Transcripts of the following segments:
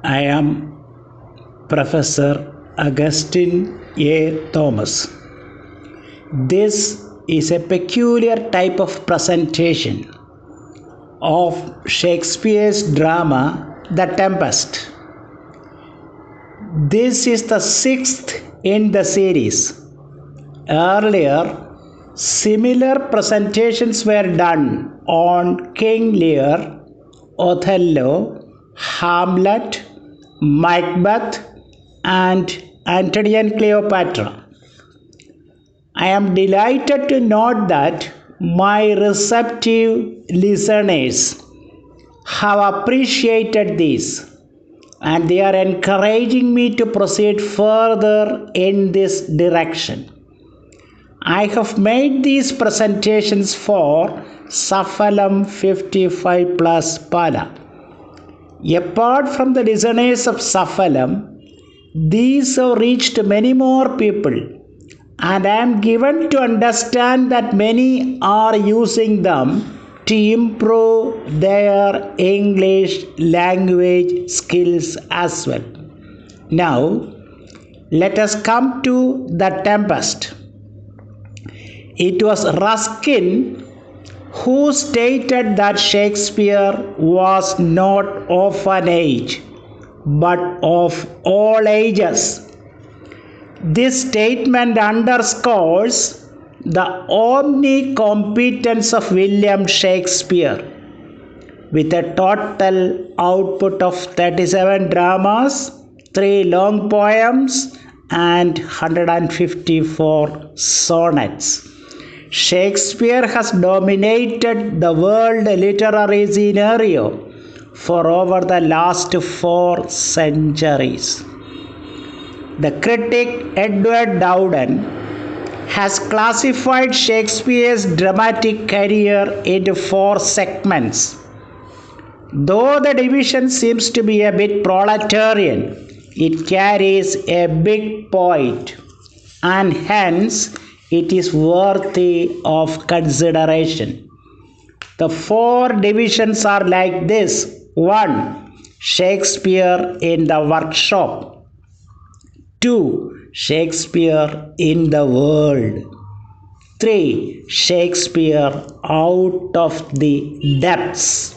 I am Professor Augustine A. Thomas. This is a peculiar type of presentation of Shakespeare's drama The Tempest. This is the sixth in the series. Earlier, similar presentations were done on King Lear, Othello, Hamlet, Macbeth, and Antony and Cleopatra. I am delighted to note that my receptive listeners have appreciated this, and they are encouraging me to proceed further in this direction. I have made these presentations for Saphalam 55 plus Pala. Apart from the listeners of Saphalam, these have reached many more people, and I am given to understand that many are using them to improve their English language skills as well. Now, let us come to The Tempest. It was Ruskin who stated that Shakespeare was not of an age, but of all ages. This statement underscores the omnicompetence of William Shakespeare. With a total output of 37 dramas, 3 long poems, and 154 sonnets, Shakespeare has dominated the world literary scenario for over the last 4 centuries. The critic Edward Dowden has classified Shakespeare's dramatic career into 4 segments. Though the division seems to be a bit proletarian, it carries a big point, and hence it is worthy of consideration. The 4 divisions are like this. 1. Shakespeare in the workshop. 2. Shakespeare in the world. 3. Shakespeare out of the depths.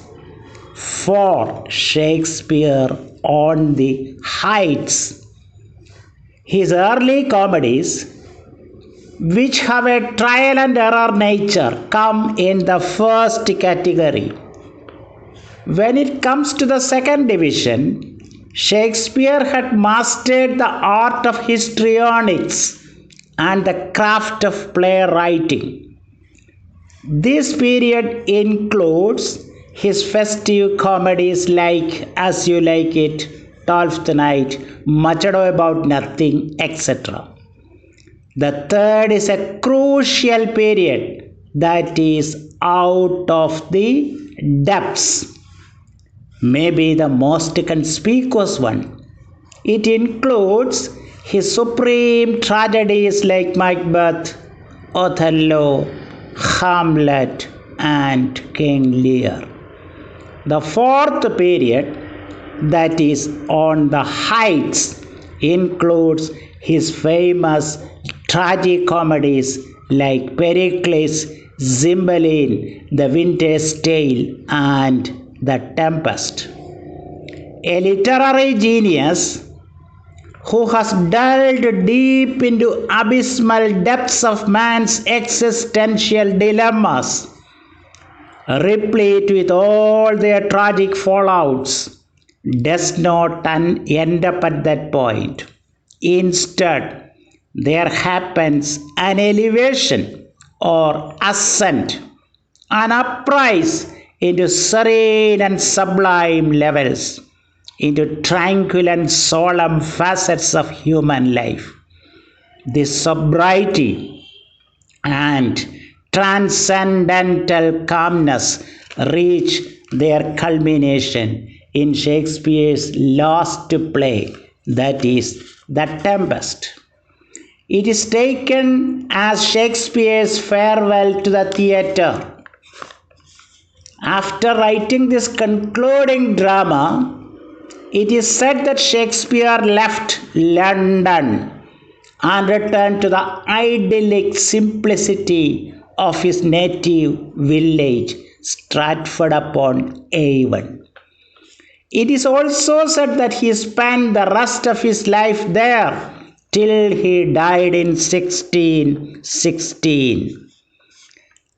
4. Shakespeare on the heights. His early comedies, which have a trial and error nature, come in the first category. When it comes to the second division, Shakespeare had mastered the art of histrionics and the craft of playwriting. This period includes his festive comedies like As You Like It, Twelfth Night, Much Ado About Nothing, etc. The third is a crucial period, that is out of the depths. Maybe the most conspicuous one. It includes his supreme tragedies like Macbeth, Othello, Hamlet, and King Lear. The fourth period, that is on the heights, includes his famous tragicomedies like Pericles, Cymbeline, The Winter's Tale, and The Tempest. A literary genius who has delved deep into abysmal depths of man's existential dilemmas, replete with all their tragic fallouts, does not end up at that point. Instead, there happens an elevation or ascent, an uprise into serene and sublime levels, into tranquil and solemn facets of human life. This sobriety and transcendental calmness reach their culmination in Shakespeare's last play, that is, The Tempest. It is taken as Shakespeare's farewell to the theatre. After writing this concluding drama, It is said that Shakespeare left London and returned to the idyllic simplicity of his native village, Stratford upon Avon. It is also said that he spent the rest of his life there till he died in 1616.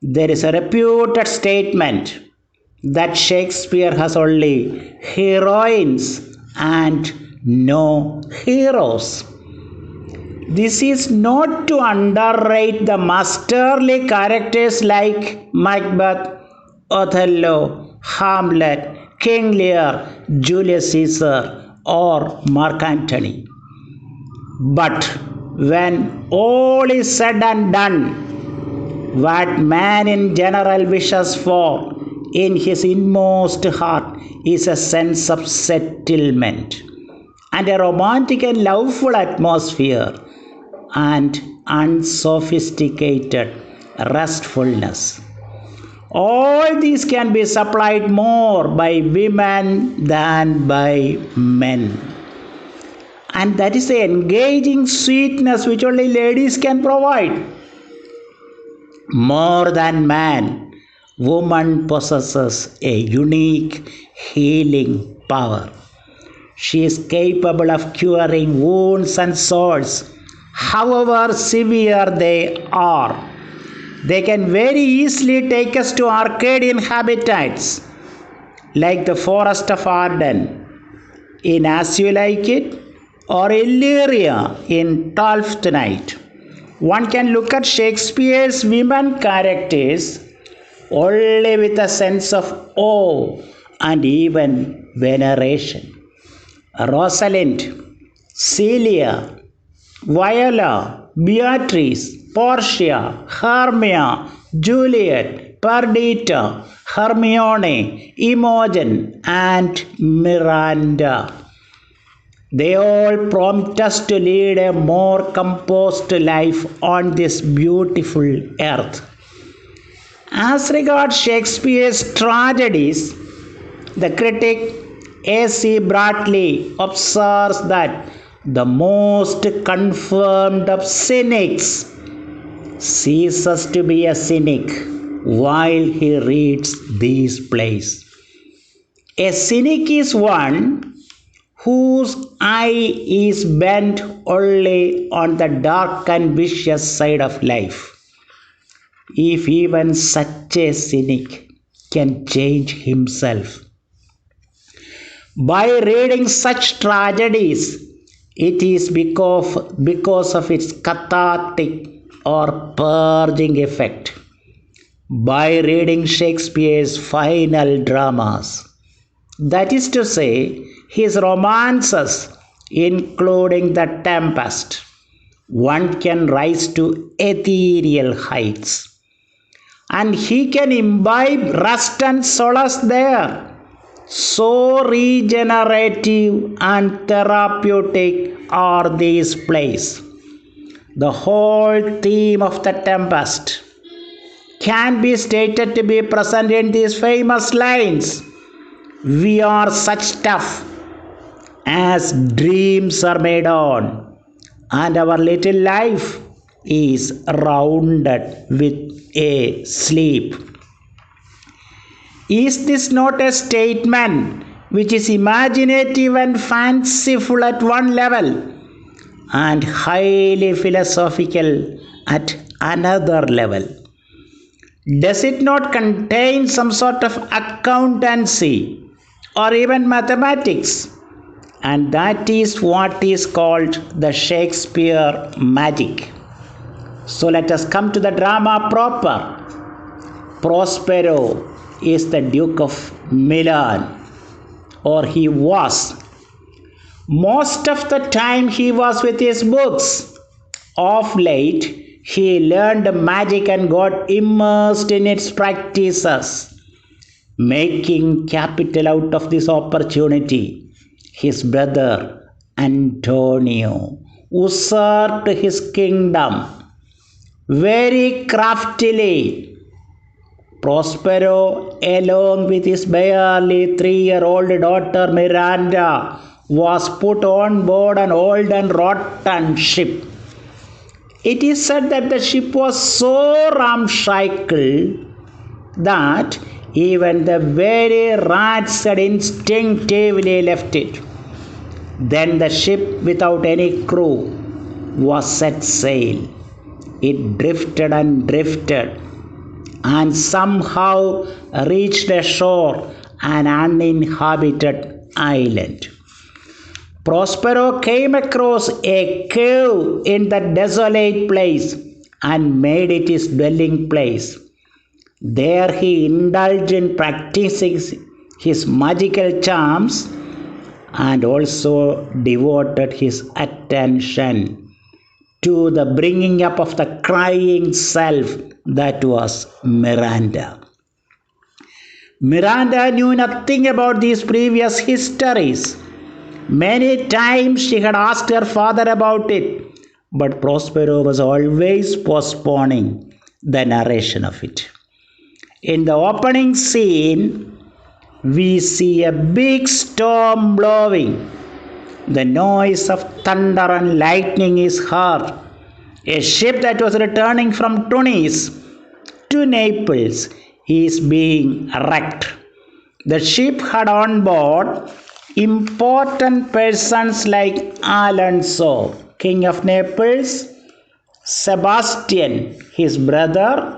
There is a reputed statement that Shakespeare has only heroines and no heroes. This is not to underrate the masterly characters like Macbeth, Othello, Hamlet, King Lear, Julius Caesar, or Mark Antony. But when all is said and done, what man in general wishes for in his inmost heart is a sense of settlement and a romantic and loveful atmosphere and unsophisticated restfulness. All these can be supplied more by women than by men. And that is the engaging sweetness which only ladies can provide. More than man, woman possesses a unique healing power. She is capable of curing wounds and sores, however severe they are. They can very easily take us to Arcadian habitats, like the Forest of Arden in As You Like It, or Illyria in Twelfth Night. One can look at Shakespeare's women characters only with a sense of awe and even veneration. Rosalind, Celia, Viola, Beatrice, Portia, Hermia, Juliet, Perdita, Hermione, Imogen, and Miranda. They all prompt us to lead a more composed life on this beautiful earth. As regards Shakespeare's tragedies, the critic A.C. Bradley observes that the most confirmed of cynics ceases to be a cynic while he reads these plays. A cynic is one whose eye is bent only on the dark and vicious side of life. If even such a cynic can change himself by reading such tragedies, it is because of its cathartic or purging effect. By reading Shakespeare's final dramas, that is to say, his romances, including The Tempest, one can rise to ethereal heights. And he can imbibe rest and solace there. So regenerative and therapeutic are these plays. The whole theme of The Tempest can be stated to be present in these famous lines. We are such stuff as dreams are made on, and our little life is rounded with a sleep. Is this not a statement which is imaginative and fanciful at one level and highly philosophical at another level? Does it not contain some sort of accountancy or even mathematics? And that is what is called the Shakespeare magic. So let us come to the drama proper. Prospero is the Duke of Milan, or he was. Most of the time he was with his books. Of late, he learned magic and got immersed in its practices. Making capital out of this opportunity, his brother Antonio usurped his kingdom very craftily. Prospero, along with his barely 3-year-old daughter Miranda, was put on board an old and rotten ship. It is said that the ship was so ramshackle that even the very rats had instinctively left it. Then the ship, without any crew, was set sail. It drifted and drifted and somehow reached a shore, an uninhabited island. Prospero came across a cave in that desolate place and made it his dwelling place. There he indulged in practicing his magical charms and also devoted his attention to the bringing up of the crying self that was Miranda. Miranda knew nothing about these previous histories. Many times she had asked her father about it, but Prospero was always postponing the narration of it. In the opening scene, we see a big storm blowing. The noise of thunder and lightning is heard. A ship that was returning from Tunis to Naples is being wrecked. The ship had on board important persons like Alonso, King of Naples, Sebastian, his brother,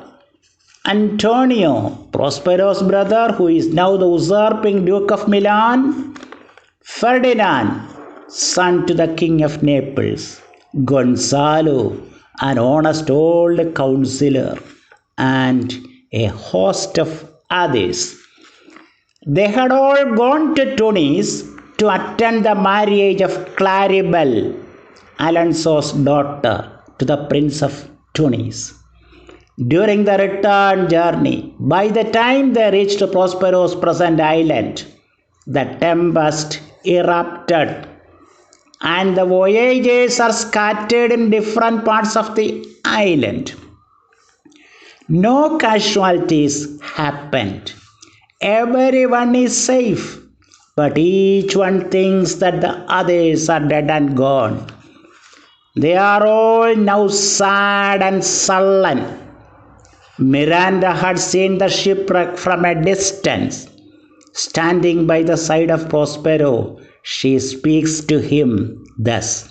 Antonio, Prospero's brother, who is now the usurping Duke of Milan, Ferdinand, son to the King of Naples, Gonzalo, an honest old counselor, and a host of others. They had all gone to Tunis to attend the marriage of Claribel, Alonso's daughter, to the Prince of Tunis. During the return journey, by the time they reached Prospero's present island, the tempest erupted and the voyagers are scattered in different parts of the island. No casualties happened. Everyone is safe, but each one thinks that the others are dead and gone. They are all now sad and sullen. Miranda had seen the shipwreck from a distance. Standing by the side of Prospero, she speaks to him thus: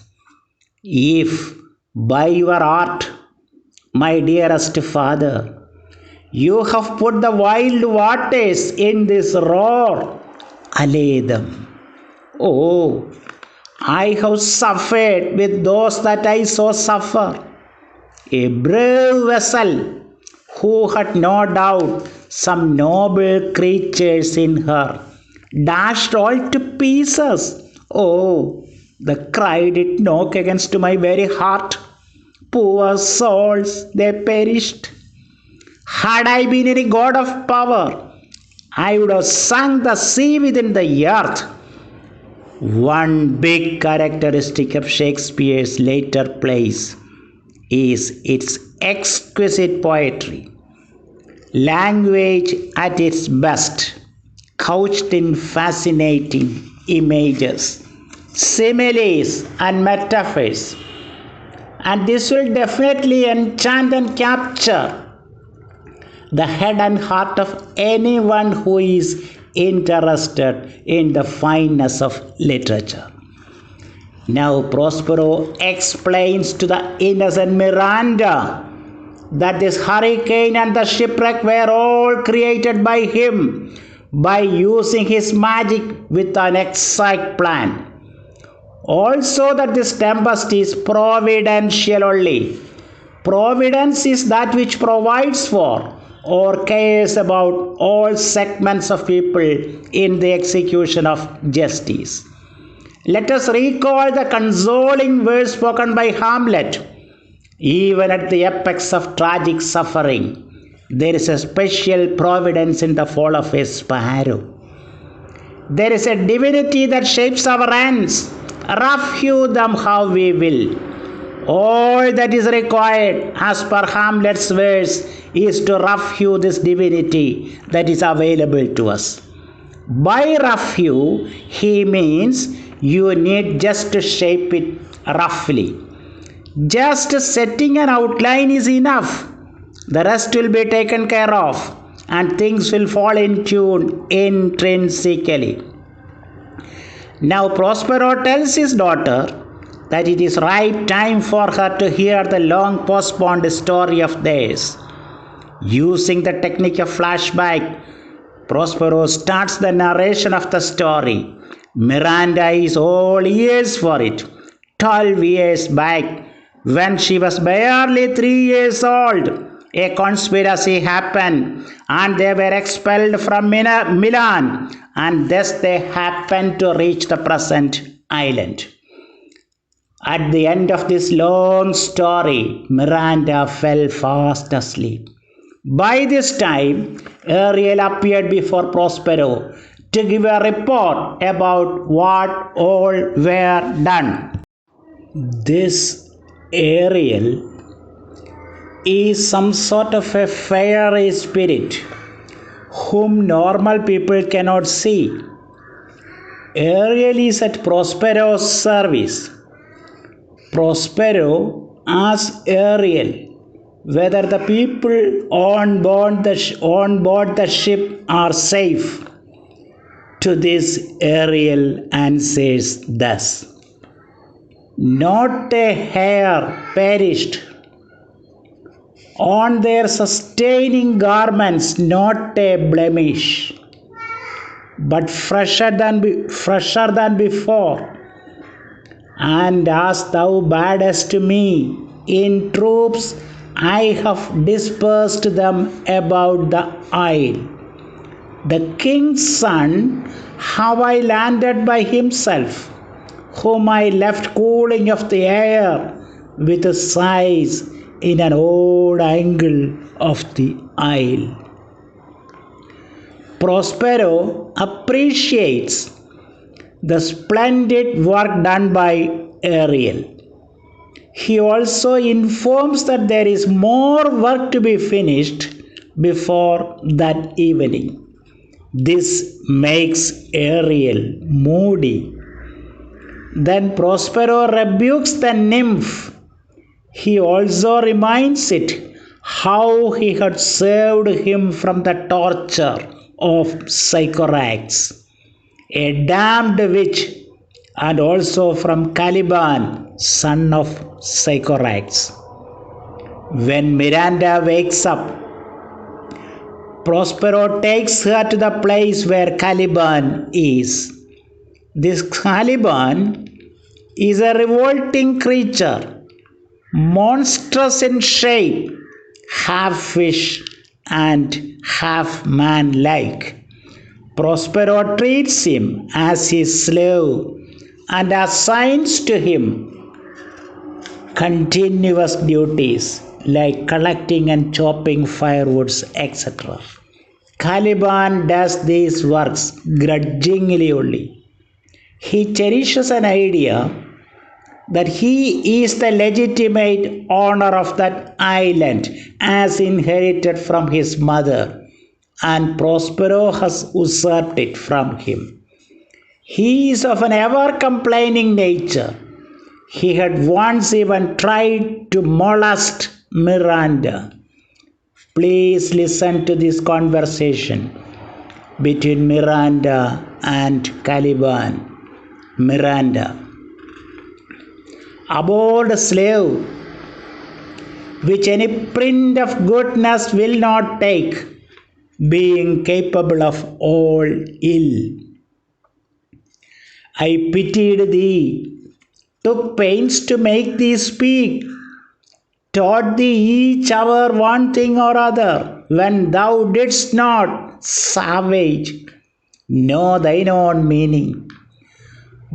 "If by your art, my dearest father, you have put the wild waters in this roar, allay them. Oh, I have suffered with those that I saw suffer. A brave vessel who had no doubt some noble creatures in her, dashed all to pieces. Oh, the cry did knock against my very heart. Poor souls, they perished. Had I been any god of power, I would have sunk the sea within the earth." One big characteristic of Shakespeare's later plays is its exquisite poetry. Language at its best, couched in fascinating images, similes and metaphors. And this will definitely enchant and capture the head and heart of anyone who is interested in the fineness of literature. Now Prospero explains to the innocent Miranda that this hurricane and the shipwreck were all created by him by using his magic with an exact plan. Also that this tempest is providential only. Providence is that which provides for or cares about all segments of people in the execution of justice. Let us recall the consoling words spoken by Hamlet. Even at the apex of tragic suffering, there is a special providence in the fall of a sparrow. There is a divinity that shapes our ends, rough hew them how we will. All that is required, as per Hamlet's verse, is to rough hew this divinity that is available to us. By rough hew, he means you need just to shape it roughly. Just setting an outline is enough. The rest will be taken care of and things will fall in tune intrinsically. Now Prospero tells his daughter that it is ripe time for her to hear the long postponed story of theirs. Using the technique of flashback, Prospero starts the narration of the story. Miranda is all ears for it. 12 years back, when she was barely 3 years old, a conspiracy happened and they were expelled from Milan, and thus they happened to reach the present island. At the end of this long story, Miranda fell fast asleep. By this time, Ariel appeared before Prospero to give a report about what all were done. This Ariel is some sort of a fiery spirit whom normal people cannot see. Ariel is at Prospero's service. Prospero asks Ariel whether the people on board the ship are safe. To this Ariel answers thus: "Not a hair perished. On their sustaining garments not a blemish, but fresher than before. And as thou badest me in troops, I have dispersed them about the isle. The king's son have I landed by himself, whom I left cooling of the air with a sighs in an old angle of the isle." Prospero appreciates the splendid work done by Ariel. He also informs that there is more work to be finished before that evening. This makes Ariel moody. Then Prospero rebukes the nymph. He also reminds it how he had saved him from the torture of Sycorax, a damned witch, and also from Caliban, son of Sycorax. When Miranda wakes up, Prospero takes her to the place where Caliban is. This Caliban is a revolting creature, monstrous in shape, half fish and half man-like. Prospero treats him as his slave and assigns to him continuous duties like collecting and chopping firewoods, etc. Caliban does these works grudgingly only. He cherishes an idea that he is the legitimate owner of that island as inherited from his mother, and Prospero has usurped it from him. He is of an ever-complaining nature. He had once even tried to molest Miranda. Please listen to this conversation between Miranda and Caliban. Miranda: "Aboard, slave, which any print of goodness will not take, being capable of all ill. I pitied thee, took pains to make thee speak, taught thee each hour one thing or other, when thou didst not, savage, know thine own meaning,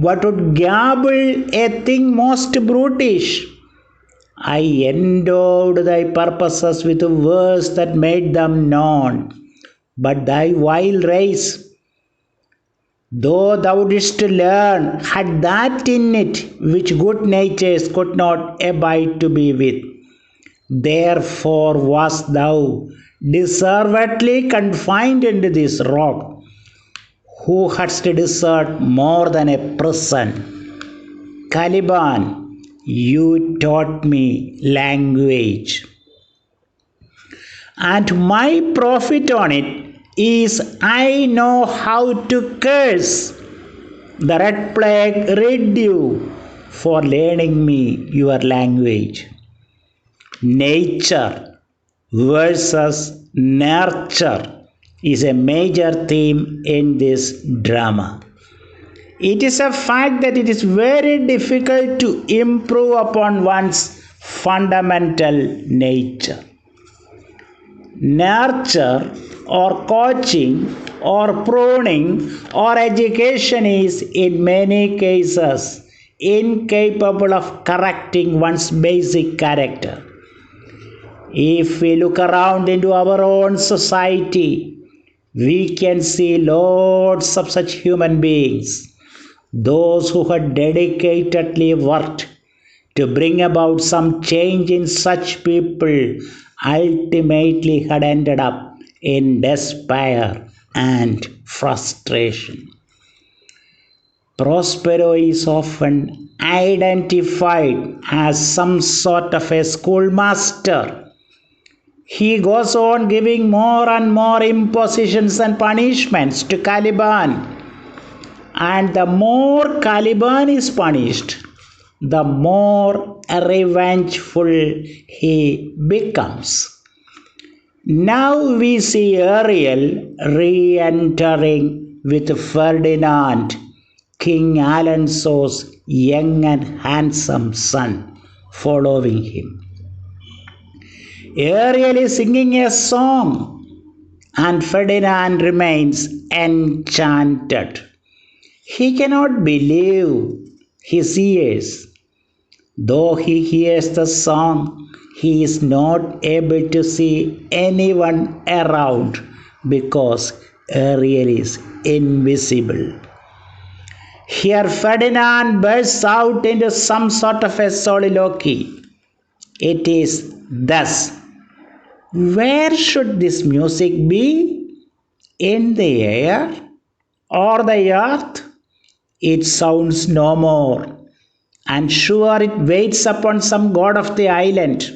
but would gabble a thing most brutish. I endowed thy purposes with words that made them known, but thy vile race, Though thou didst learn, had that in it which good natures could not abide to be with. Therefore wast thou deservedly confined into this rock, who hadst deserved more than a prison. Caliban, you taught me language, and my profit on it is I know how to curse. The red plague rid you for learning me your language. Nature versus nurture is a major theme in this drama. It is a fact that it is very difficult to improve upon one's fundamental nature. Nurture or coaching or pruning or education is in many cases incapable of correcting one's basic character. If we look around into our own society, we can see lots of such human beings. Those who had dedicatedly worked to bring about some change in such people ultimately had ended up in despair and frustration. Prospero is often identified as some sort of a schoolmaster. He goes on giving more and more impositions and punishments to Caliban. And the more Caliban is punished, the more revengeful he becomes. Now we see Ariel re-entering with Ferdinand, King Alonso's young and handsome son, following him. Ariel is singing a song, and Ferdinand remains enchanted. He cannot believe his ears. Though he hears the song, he is not able to see anyone around because Ariel is invisible. Here Ferdinand bursts out into some sort of a soliloquy. It is thus: where should this music be? In the air or the earth? It sounds no more, and sure it waits upon some god of the island,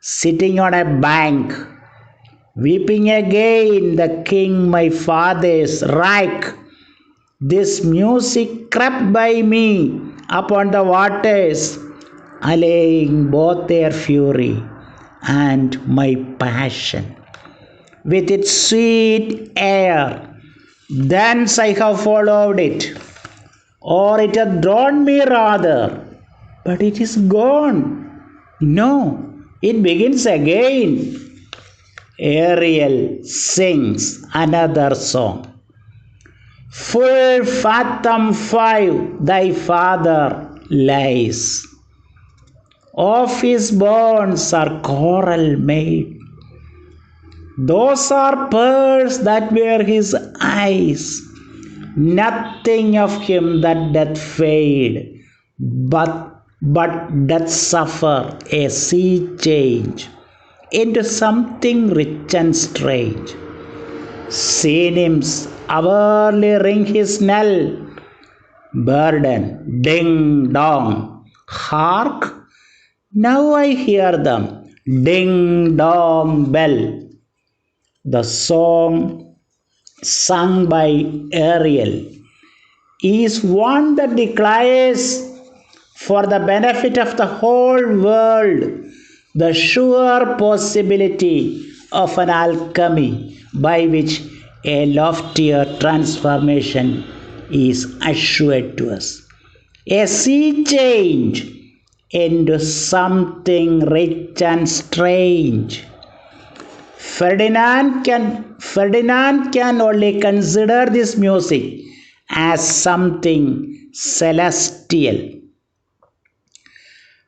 sitting on a bank, weeping again the king my father's wrack. This music crept by me upon the waters, allaying both their fury and my passion. With its sweet air, thence I have followed it, or it hath drawn me rather, but it is gone. No, it begins again. Ariel sings another song. Full fathom 5 thy father lies. Of his bones are coral made. Those are pearls that were his eyes. Nothing of him that doth fade, but doth suffer a sea change into something rich and strange. Sea nymphs hourly ring his knell, burden, ding dong. Hark! Now I hear them, ding dong bell. The song sung by Ariel is one that declares, for the benefit of the whole world, the sure possibility of an alchemy by which a loftier transformation is assured to us. A sea change into something rich and strange. Ferdinand can only consider this music as something celestial.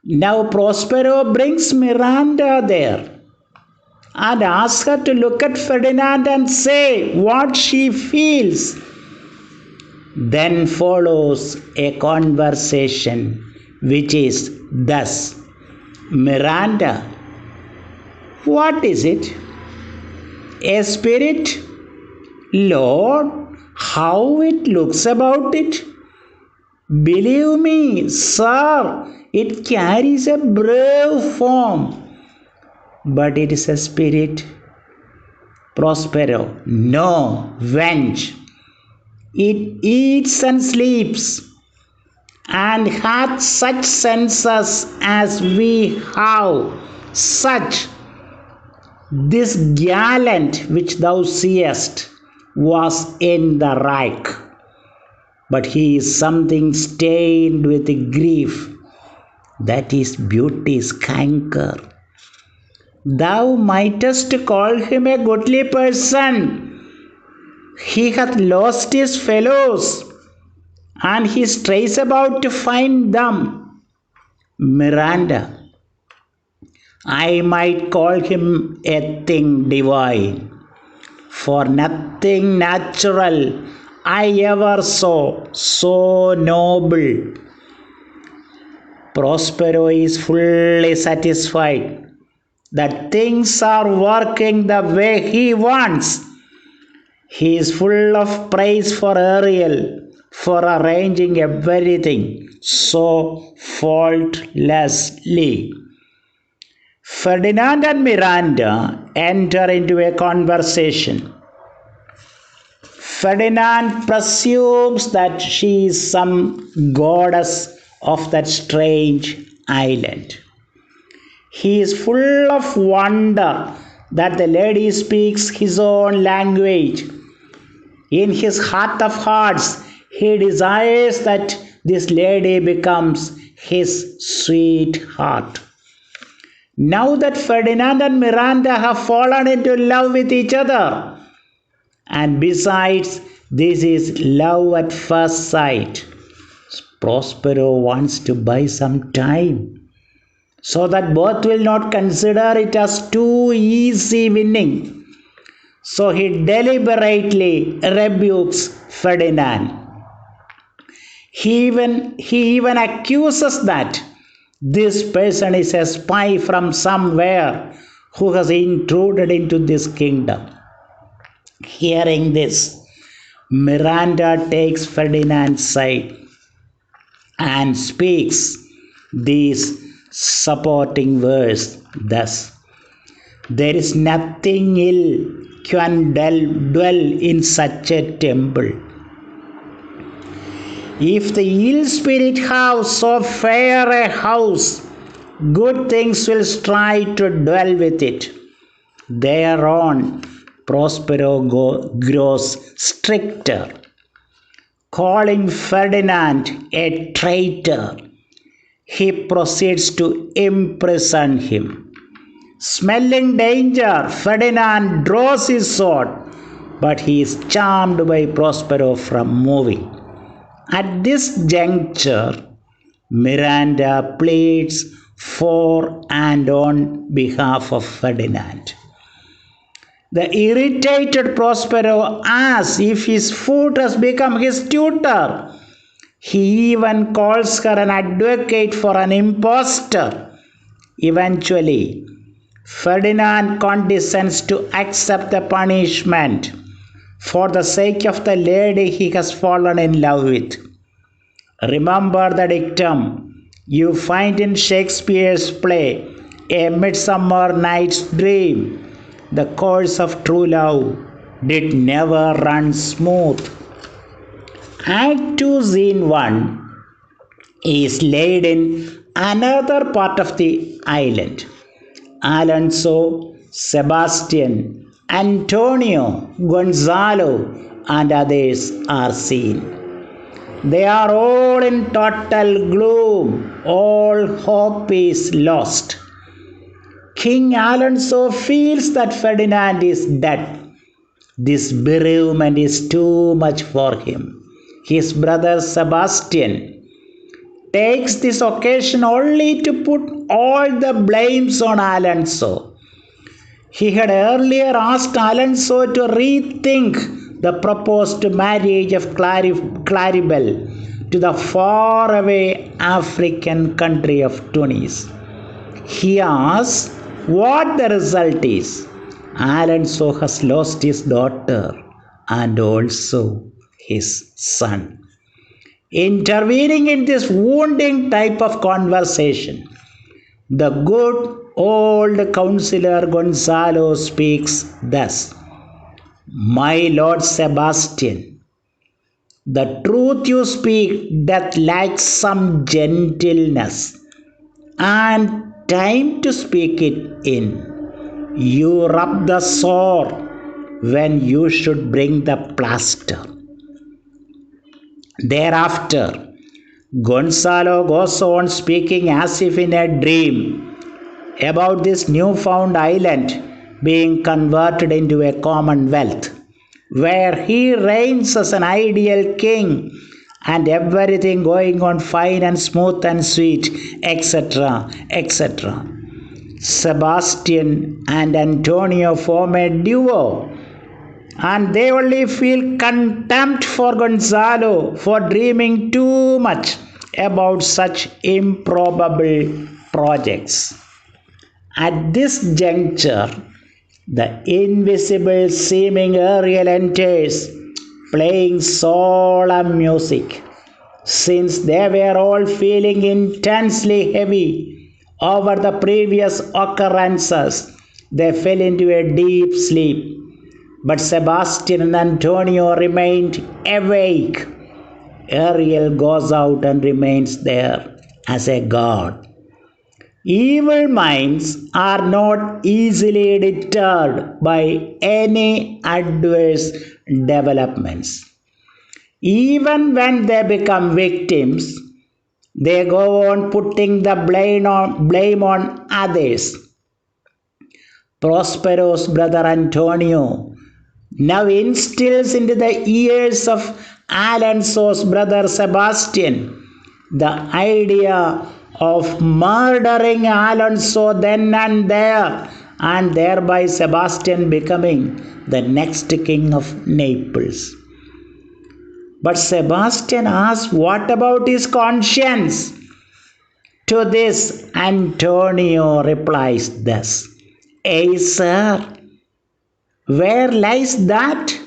Now Prospero brings Miranda there and asks her to look at Ferdinand and say what she feels. Then follows a conversation which is thus: Miranda, what is it? A spirit? Lord, how it looks about it! Believe me, sir, it carries a brave form, but it is a spirit. Prospero, no, wench. It eats and sleeps, and hath such senses as we have, such. This gallant which thou seest was in the rack, but he is something stained with grief, that is beauty's canker. Thou mightest call him a goodly person. He hath lost his fellows, and he strays about to find them. Miranda, I might call him a thing divine, for nothing natural I ever saw so noble. Prospero is fully satisfied that things are working the way he wants. He is full of praise for Ariel for arranging everything so faultlessly. Ferdinand and Miranda enter into a conversation. Ferdinand presumes that she is some goddess of that strange island. He is full of wonder that the lady speaks his own language. In his heart of hearts, he desires that this lady becomes his sweetheart. Now that Ferdinand and Miranda have fallen into love with each other, and besides, this is love at first sight, Prospero wants to buy some time, so that both will not consider it as too easy winning. So he deliberately rebukes Ferdinand. He even accuses that this person is a spy from somewhere who has intruded into this kingdom. Hearing this, Miranda takes Ferdinand's side and speaks these supporting verse thus: there is nothing ill can dwell in such a temple. If the ill spirit have so fair a house, good things will strive to dwell with it. Thereon Prospero grows stricter, calling Ferdinand a traitor. He proceeds to imprison him. Smelling danger, Ferdinand draws his sword, but he is charmed by Prospero from moving. At this juncture, Miranda pleads for and on behalf of Ferdinand. The irritated Prospero asks if his foot has become his tutor. He even calls her an advocate for an impostor. Eventually, Ferdinand condescends to accept the punishment for the sake of the lady he has fallen in love with. Remember the dictum you find in Shakespeare's play, A Midsummer Night's Dream. The course of true love did never run smooth. Act 2, Scene 1 is laid in another part of the island. Alonso, Sebastian, Antonio, Gonzalo, and others are seen. They are all in total gloom. All hope is lost. King Alonso feels that Ferdinand is dead. This bereavement is too much for him. His brother Sebastian takes this occasion only to put all the blames on Alonso. He had earlier asked Alonso to rethink the proposed marriage of Claribel to the faraway African country of Tunis. He asks what the result is. Alonso has lost his daughter and also his son. Intervening in this wounding type of conversation, the good old counselor Gonzalo speaks thus: "My Lord Sebastian, the truth you speak doth lack some gentleness, and time to speak it in. You rub the sore when you should bring the plaster." Thereafter, Gonzalo goes on speaking as if in a dream about this newfound island being converted into a commonwealth, where he reigns as an ideal king and everything going on fine and smooth and sweet, etc., etc. Sebastian and Antonio form a duo, and they only feel contempt for Gonzalo for dreaming too much about such improbable projects. At this juncture, the invisible seeming Ariel enters, playing solemn music. Since they were all feeling intensely heavy over the previous occurrences, they fell into a deep sleep. But Sebastian and Antonio remained awake. Ariel goes out and remains there as a god. Evil minds are not easily deterred by any adverse developments. Even when they become victims, they go on putting the blame on others. Prospero's brother Antonio now instills into the ears of Alonso's brother Sebastian the idea of murdering Alonso then and there, and thereby Sebastian becoming the next king of Naples. But Sebastian asks, what about his conscience? To this, Antonio replies thus: sir, where lies that?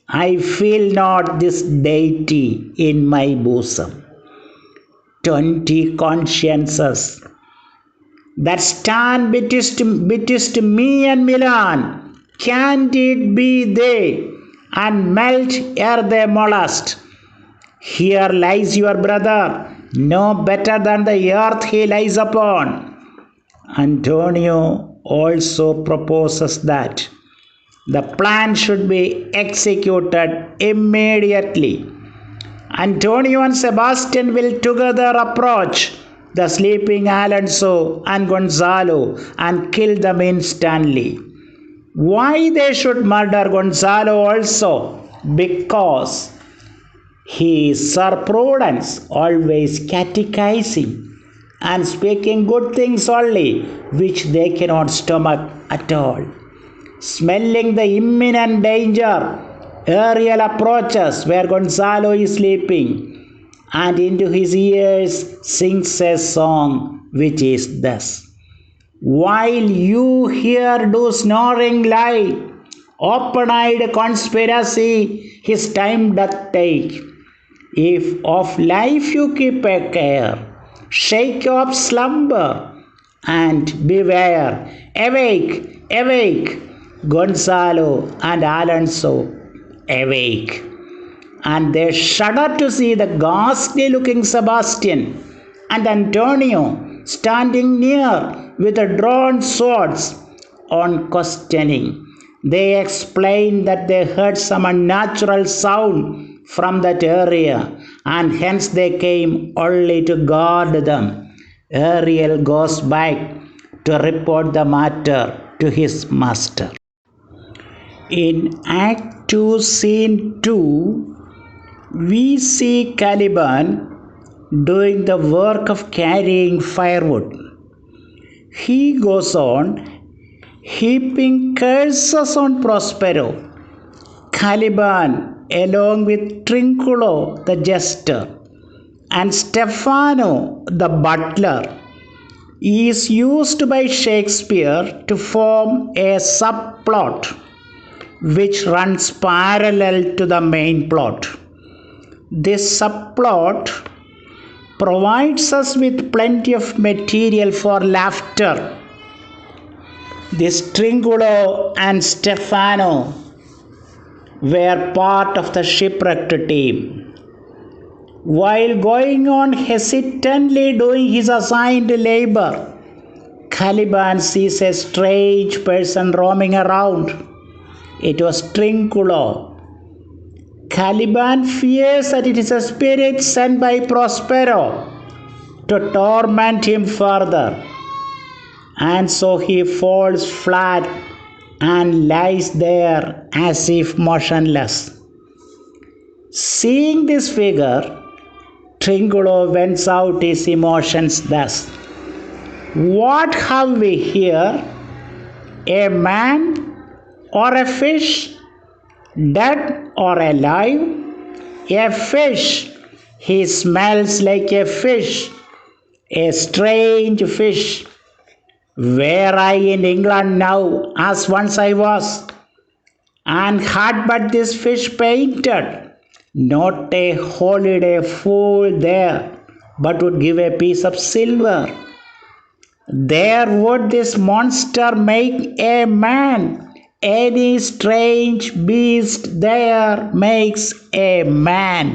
I feel not this deity in my bosom. 20 consciences that stand betwixt me and Milan, can't it be they, and melt ere they molest? Here lies your brother, no better than the earth he lies upon. Antonio also proposes that the plan should be executed immediately. Antonio and Sebastian will together approach the sleeping Alonso and Gonzalo and kill them instantly. Why they should murder Gonzalo also? Because he is Sir Prudence, always catechizing and speaking good things only, which they cannot stomach at all. Smelling the imminent danger, Ariel approaches where Gonzalo is sleeping, and into his ears sings a song which is thus: while you here do snoring lie, open-eyed conspiracy his time doth take. If of life you keep a care, shake off slumber and beware. Awake, awake, Gonzalo and Alonso, awake. And they shudder to see the ghastly-looking Sebastian and Antonio standing near with drawn swords. On questioning, they explained that they heard some unnatural sound from that area, and hence they came only to guard them. Ariel goes back to report the matter to his master. In Act 2, Scene 2, we see Caliban doing the work of carrying firewood. He goes on heaping curses on Prospero, Caliban, along with Trinculo the jester and Stefano the butler, is used by Shakespeare to form a subplot which runs parallel to the main plot. This subplot provides us with plenty of material for laughter. This Trinculo and Stefano were part of the shipwrecked team. While going on hesitantly doing his assigned labor, Caliban sees a strange person roaming around. It was Trinculo. Caliban fears that it is a spirit sent by Prospero to torment him further, and so he falls flat and lies there as if motionless. Seeing this figure, Trinculo vents out his emotions thus: "What have we here? A man or a fish? Dead or alive? A fish. He smells like a fish. A strange fish. Were I in England now, as once I was, and had but this fish painted, not a holiday fool there, but would give a piece of silver. There would this monster make a man. Any strange beast there makes a man."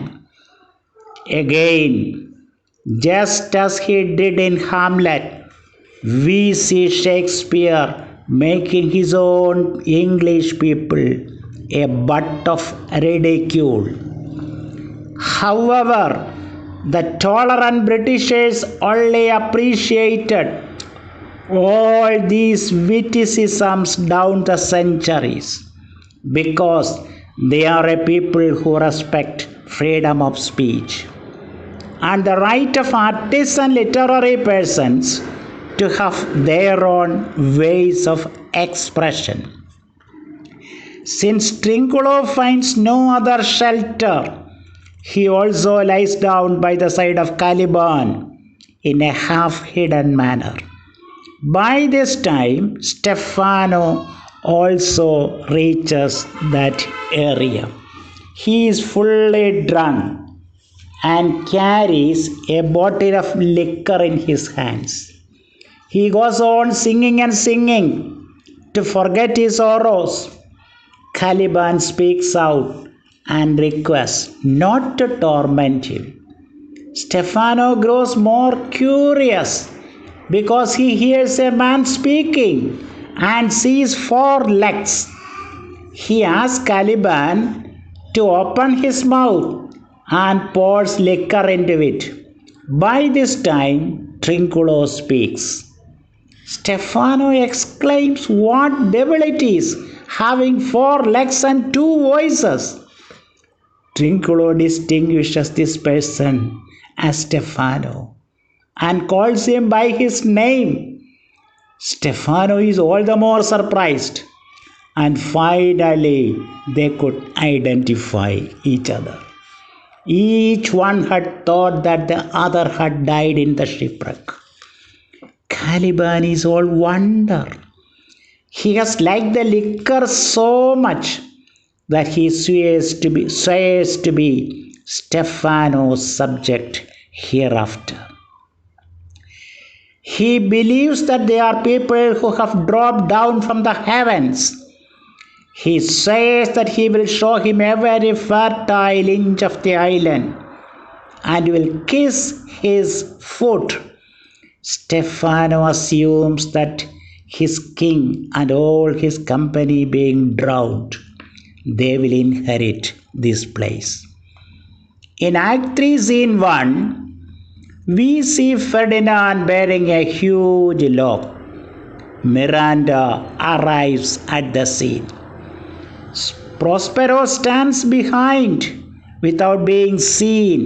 Again, just as he did in Hamlet, we see Shakespeare making his own English people a butt of ridicule. However, the tolerant Britishers only appreciated all these witticisms down the centuries because they are a people who respect freedom of speech and the right of artisan literary persons to have their own ways of expression. Since Trinculo finds no other shelter, he also lies down by the side of Caliban in a half-hidden manner. By this time, Stefano also reaches that area. He is fully drunk and carries a bottle of liquor in his hands. He goes on singing and singing to forget his sorrows. Caliban speaks out and requests not to torment him. Stefano grows more curious because he hears a man speaking and sees 4 legs. He asks Caliban to open his mouth and pours liquor into it. By this time, Trinculo speaks. Stefano exclaims what devil it is, having 4 legs and 2 voices. Trinculo distinguishes this person as Stefano and calls him by his name. Stefano is all the more surprised, and finally they could identify each other. Each one had thought that the other had died in the shipwreck. Caliban is all wonder. He has liked the liquor so much that he swears to be Stefano's subject hereafter. He believes that they are people who have dropped down from the heavens. He says that he will show him every fertile inch of the island and will kiss his foot. Stefano assumes that his king and all his company being drowned, they will inherit this place. In Act 3, Scene 1, we see Ferdinand bearing a huge log. Miranda arrives at the scene. Prospero stands behind without being seen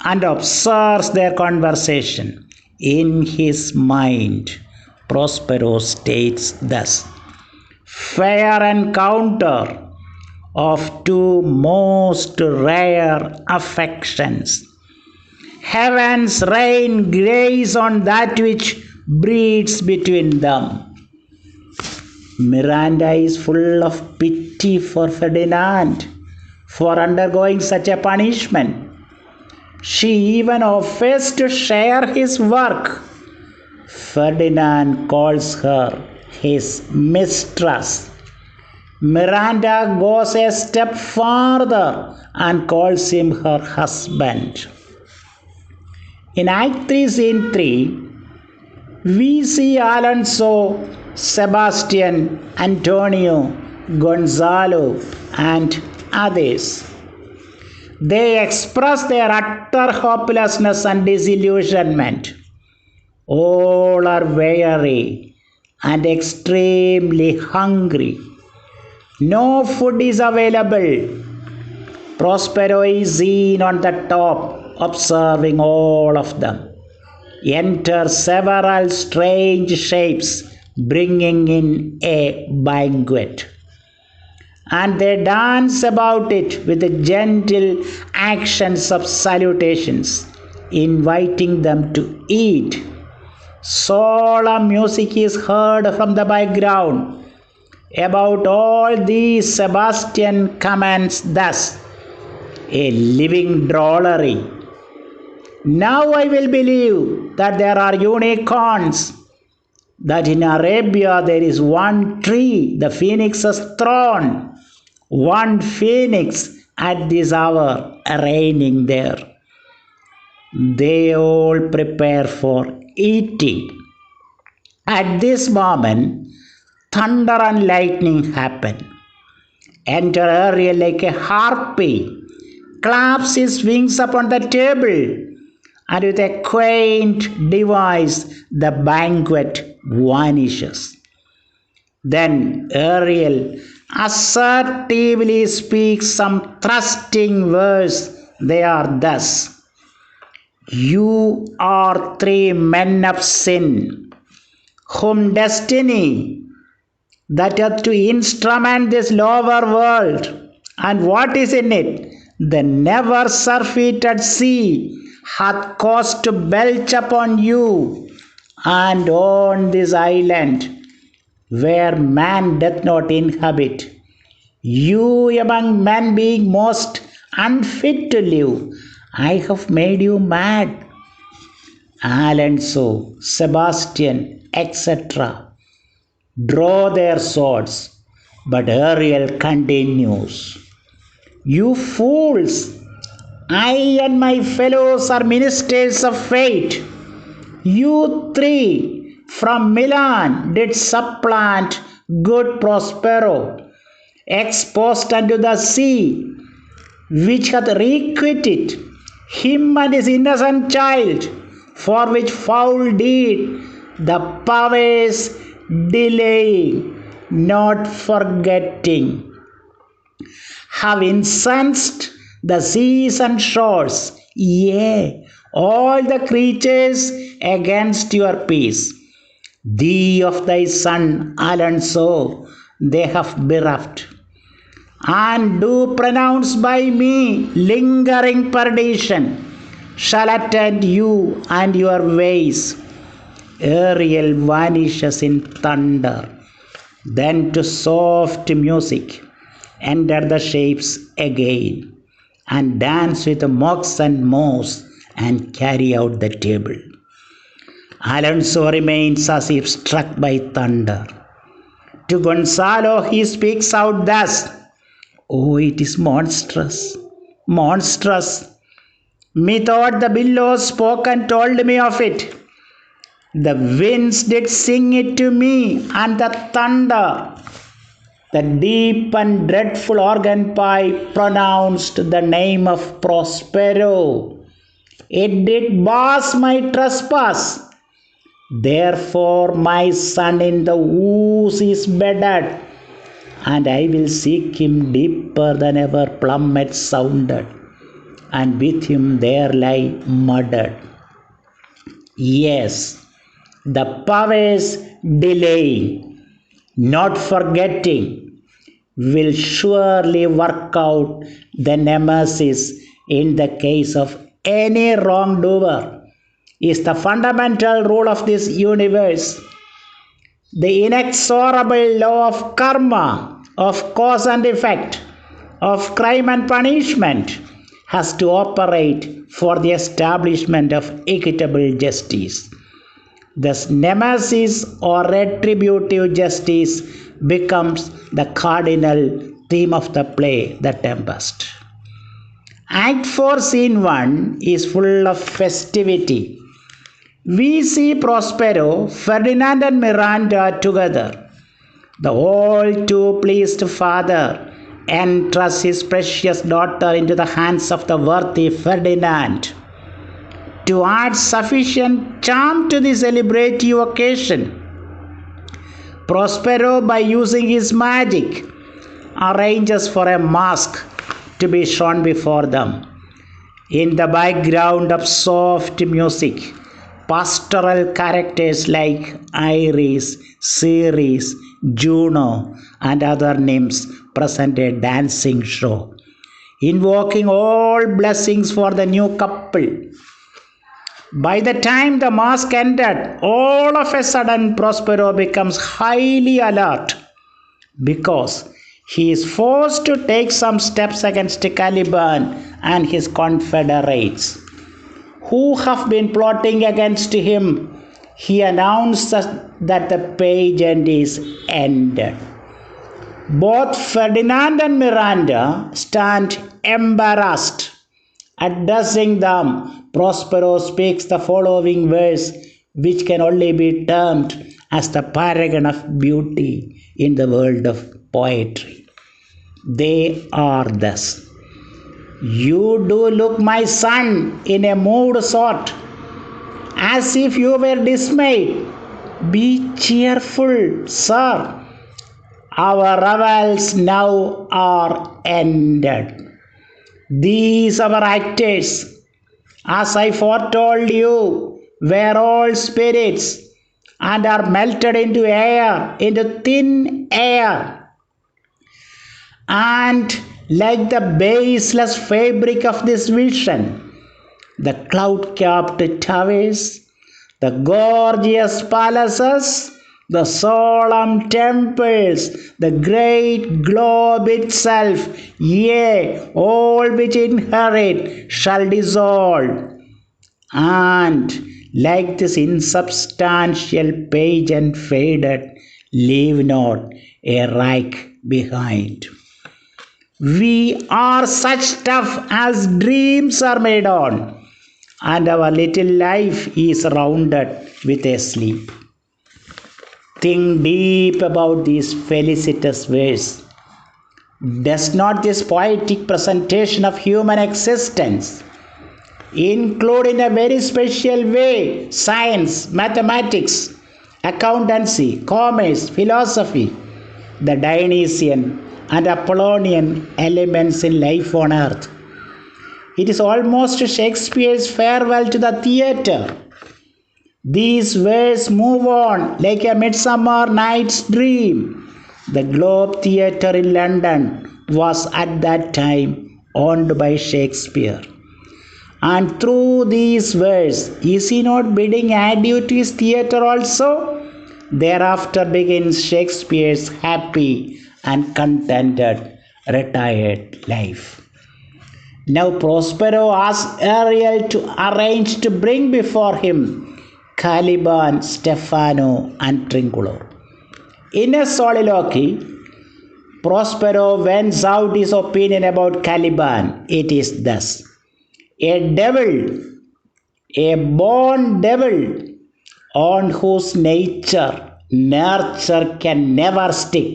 and observes their conversation. In his mind, Prospero states thus: "Fair encounter, of two most rare affections. Heavens rain grace on that which breeds between them. Miranda is full of pity for Ferdinand for undergoing such a punishment. She even offers to share his work. Ferdinand calls her his mistress. Miranda goes a step farther and calls him her husband. In Act 3, Scene 3, we see Alonso, Sebastian, Antonio, Gonzalo, and others. They express their utter hopelessness and disillusionment. All are weary and extremely hungry. No food is available. Prospero is seen on the top, observing all of them. Enter several strange shapes, bringing in a banquet. And they dance about it with the gentle actions of salutations, inviting them to eat. Solemn music is heard from the background. About all these, Sebastian comments thus: a living drollery. Now I will believe that there are unicorns, that in Arabia there is one tree, the phoenix's throne, one phoenix at this hour reigning there. They all prepare for eating. At this moment, thunder and lightning happen. Enter Ariel like a harpy, claps his wings upon the table, and with a quaint device the banquet vanishes. Then Ariel assertively speaks some thrusting words. They are thus: you are three men of sin, whom destiny that hath to instrument this lower world, and what is in it, the never surfeited sea, hath caused to belch upon you, and on this island, where man doth not inhabit, you among men being most unfit to live, I have made you mad. Alonso, Sebastian, etc. draw their swords, but Ariel continues: you fools! I and my fellows are ministers of fate. You three from Milan did supplant good Prospero, exposed unto the sea, which hath requited him and his innocent child, for which foul deed the powers delaying, not forgetting, have incensed the seas and shores, yea, all the creatures against your peace. Thee of thy son Alonso they have bereft, and do pronounce by me lingering perdition shall attend you and your ways. Ariel vanishes in thunder. Then to soft music enter the shapes again, and dance with mocks and mows, and carry out the table. Alonso remains as if struck by thunder. To Gonzalo he speaks out thus: oh, it is monstrous, monstrous. Methought the billows spoke and told me of it. The winds did sing it to me, and the thunder, the deep and dreadful organ pipe, pronounced the name of Prospero. It did bars my trespass. Therefore my son in the ooze is bedded, and I will seek him deeper than ever plummet sounded, and with him there lie murdered. Yes, the powers delaying, not forgetting, will surely work out the nemesis in the case of any wrongdoer is the fundamental rule of this universe. The inexorable law of karma, of cause and effect, of crime and punishment has to operate for the establishment of equitable justice. Thus, nemesis or retributive justice becomes the cardinal theme of the play, The Tempest. Act 4, Scene 1 is full of festivity. We see Prospero, Ferdinand and Miranda together. The all too pleased father entrusts his precious daughter into the hands of the worthy Ferdinand. To add sufficient charm to the celebrative occasion, Prospero, by using his magic, arranges for a mask to be shown before them. In the background of soft music, pastoral characters like Iris, Ceres, Juno, and other nymphs present a dancing show, invoking all blessings for the new couple. By the time the mask ended, all of a sudden Prospero becomes highly alert because he is forced to take some steps against Caliban and his confederates, who have been plotting against him. He announces that the pageant is ended. Both Ferdinand and Miranda stand embarrassed. Addressing them, Prospero speaks the following verse, which can only be termed as the paragon of beauty in the world of poetry. They are thus: "You do look, my son, in a moved sort, as if you were dismayed. Be cheerful, sir. Our revels now are ended. These our actors, as I foretold you, were all spirits and are melted into air, into thin air. And like the baseless fabric of this vision, the cloud-capped towers, the gorgeous palaces, the solemn temples, the great globe itself, yea, all which inherit shall dissolve. And like this insubstantial pageant faded, leave not a wreck behind. We are such stuff as dreams are made on, and our little life is rounded with a sleep." Think deep about these felicitous verses. Does not this poetic presentation of human existence include in a very special way science, mathematics, accountancy, commerce, philosophy, the Dionysian and Apollonian elements in life on earth? It is almost Shakespeare's farewell to the theatre. These verses move on like a Midsummer Night's Dream. The Globe Theatre in London was at that time owned by Shakespeare. And through these verses, is he not bidding adieu to his theatre also? Thereafter begins Shakespeare's happy and contented retired life. Now Prospero asks Ariel to arrange to bring before him Caliban, Stefano, and Trinculo. In a soliloquy, Prospero vents out his opinion about Caliban. It is thus: "A devil, a born devil, on whose nurture can never stick,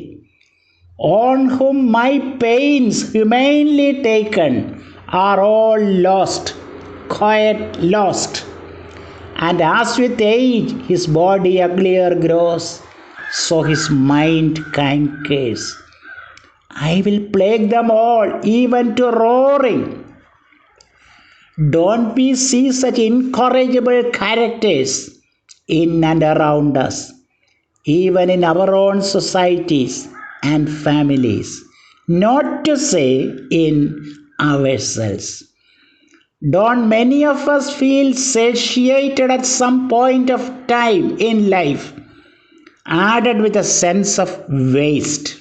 on whom my pains humanely taken are all lost, quite lost. And as with age his body uglier grows, so his mind cankers. I will plague them all, even to roaring." Don't we see such incorrigible characters in and around us, even in our own societies and families? not to say in ourselves. Don't many of us feel satiated at some point of time in life, added with a sense of waste?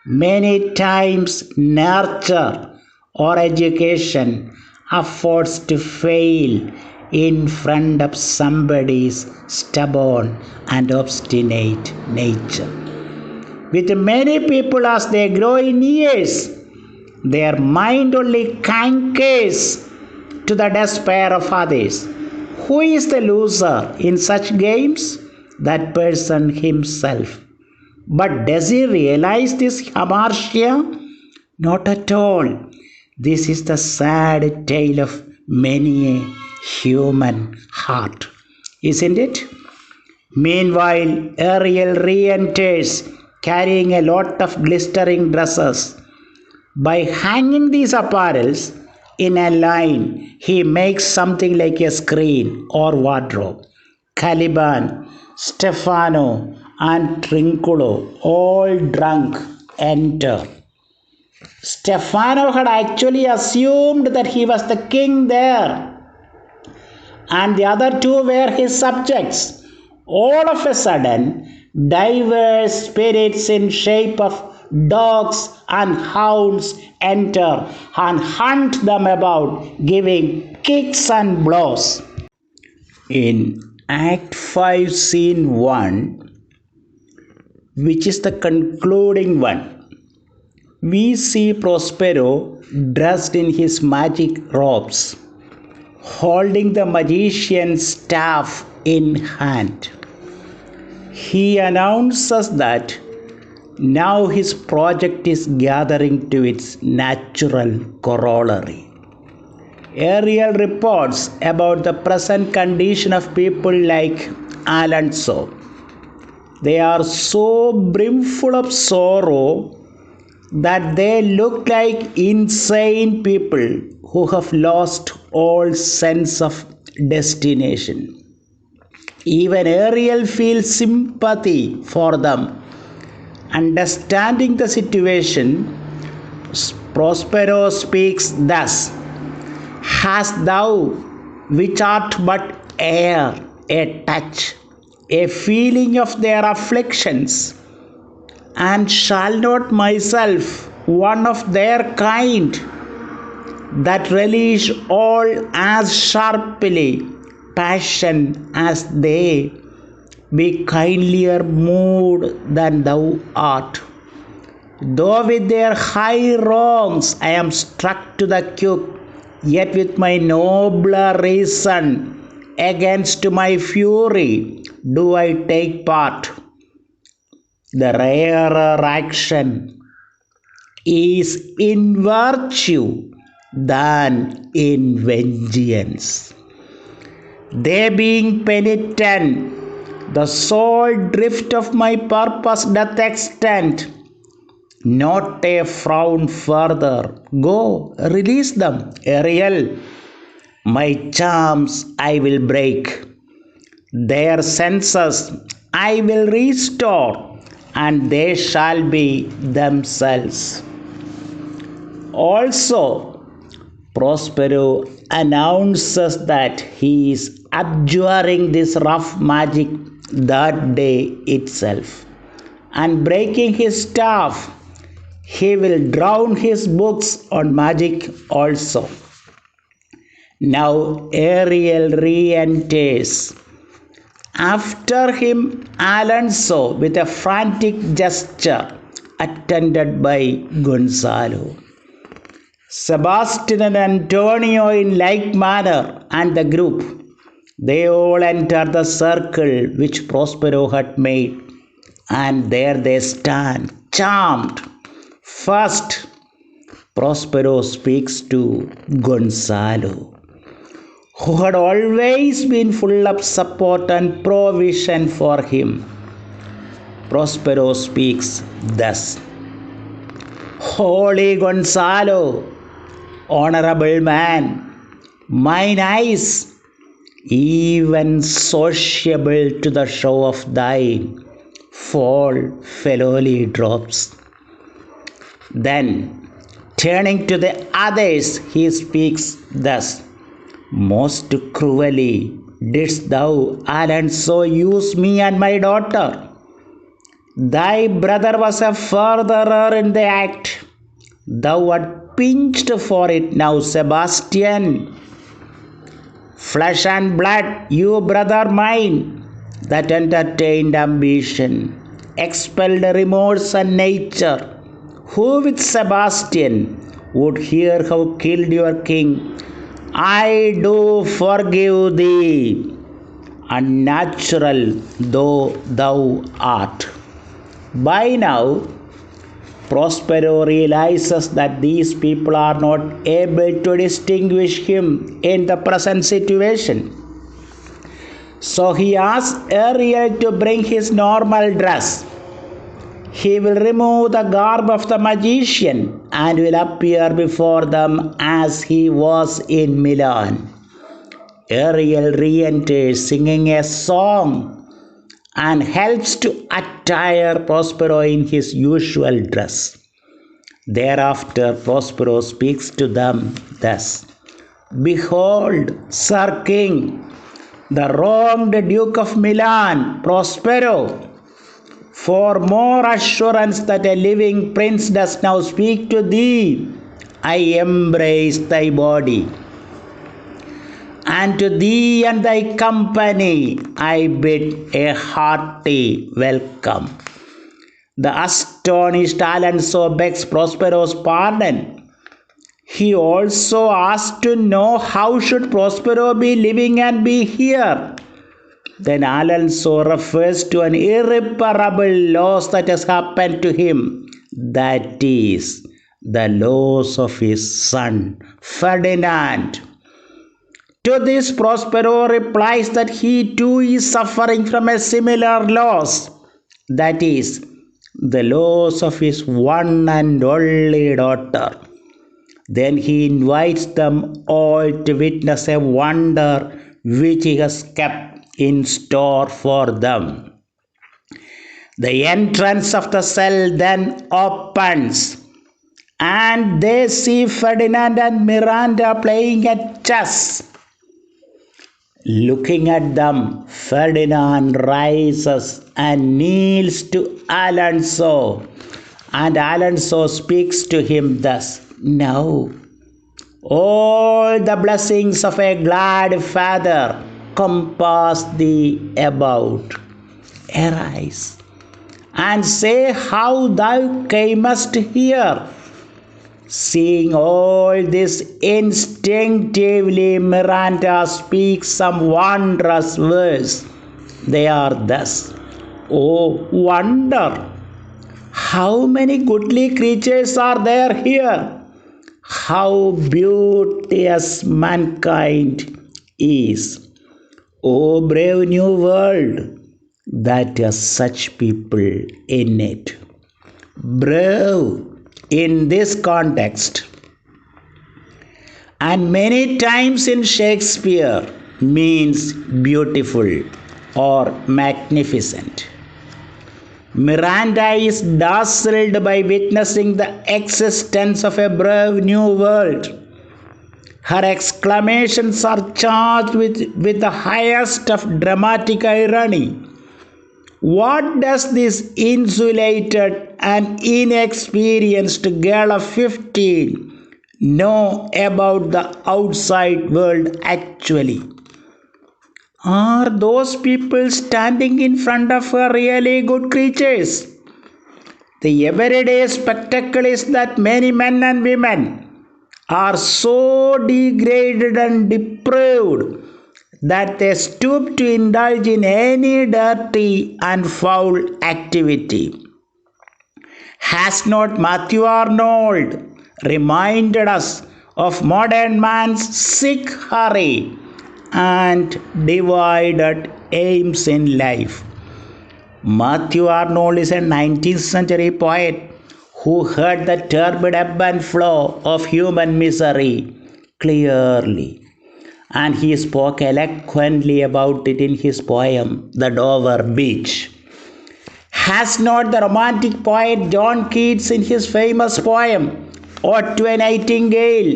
Many times, nurture or education affords to fail in front of somebody's stubborn and obstinate nature. With many people, as they grow in years, their mind only cankers to the despair of others. Who is the loser in such games? That person himself. But does he realize this hamartia? Not at all. This is the sad tale of many a human heart, isn't it? Meanwhile, Ariel re-enters carrying a lot of glistering dresses. By hanging these apparels in a line, he makes something like a screen or wardrobe. Caliban, Stefano, and Trinculo, all drunk, enter. Stefano had actually assumed that he was the king there, and the other two were his subjects. All of a sudden, diverse spirits in shape of dogs and hounds enter and hunt them about, giving kicks and blows. In Act 5, Scene 1, which is the concluding one, we see Prospero dressed in his magic robes, holding the magician's staff in hand. He announces that now his project is gathering to its natural corollary. Ariel reports about the present condition of people like Alonso. They are so brimful of sorrow that they look like insane people who have lost all sense of destination. Even Ariel feels sympathy for them. Understanding the situation, Prospero speaks thus: Hast thou, which art but air, a touch, a feeling of their afflictions, and shall not myself, one of their kind, that relish all as sharply passion as they, be kindlier moved than thou art? Though with their high wrongs I am struck to the quick, yet with my nobler reason against my fury do I take part. The rarer action is in virtue than in vengeance. They being penitent, the sole drift of my purpose doth extend, not a frown further. Go, release them, Ariel. My charms I will break, their senses I will restore, and they shall be themselves. Also, Prospero announces that he is abjuring this rough magic that day itself, and breaking his staff, he will drown his books on magic also. Now Ariel re-enters. After him Alonso with a frantic gesture, attended by Gonzalo. Sebastian and Antonio in like manner, and the group. They all enter the circle which Prospero had made, and there they stand, charmed. First, Prospero speaks to Gonzalo, who had always been full of support and provision for him. Prospero speaks thus: Holy Gonzalo, honorable man, mine eyes, even sociable to the show of thine, fall fellowly drops. Then, turning to the others, he speaks thus: "Most cruelly didst thou, Alonso, use me and my daughter. Thy brother was a furtherer in the act. Thou art pinched for it now, Sebastian. Flesh and blood, you brother mine, that entertained ambition, expelled remorse and nature, who with Sebastian would hear how killed your king, I do forgive thee, unnatural though thou art." By now, Prospero realizes that these people are not able to distinguish him in the present situation. So he asks Ariel to bring his normal dress. He will remove the garb of the magician and will appear before them as he was in Milan. Ariel re-enters singing a song and helps to attire Prospero in his usual dress. Thereafter, Prospero speaks to them thus: "Behold, Sir King, the wronged Duke of Milan, Prospero. For more assurance that a living prince does now speak to thee, I embrace thy body. And to thee and thy company I bid a hearty welcome." The astonished Alonso begs Prospero's pardon. He also asks to know how should Prospero be living and be here. Then Alonso refers to an irreparable loss that has happened to him, that is, the loss of his son Ferdinand. To this, Prospero replies that he too is suffering from a similar loss, that is, the loss of his one and only daughter. Then he invites them all to witness a wonder which he has kept in store for them. The entrance of the cell then opens, and they see Ferdinand and Miranda playing at chess. Looking at them, Ferdinand rises and kneels to Alonso, and Alonso speaks to him thus: "Now, all the blessings of a glad father compass thee about. Arise, and say how thou camest here." Seeing all this, instinctively Miranda speaks some wondrous words. They are thus: "Oh, wonder! How many goodly creatures are there here! How beauteous mankind is! Oh, brave new world that has such people in it." Brave in this context, and many times in Shakespeare, means beautiful or magnificent. Miranda is dazzled by witnessing the existence of a brave new world. Her exclamations are charged with the highest of dramatic irony. What does this insulated and inexperienced girl of 15 know about the outside world actually? Are those people standing in front of her really good creatures? The everyday spectacle is that many men and women are so degraded and depraved that they stoop to indulge in any dirty and foul activity. Has not Matthew Arnold reminded us of modern man's sick hurry and divided aims in life? Matthew Arnold is a 19th century poet who heard the turbid ebb and flow of human misery clearly, and he spoke eloquently about it in his poem, The Dover Beach. Has not the romantic poet John Keats in his famous poem Ode to a Nightingale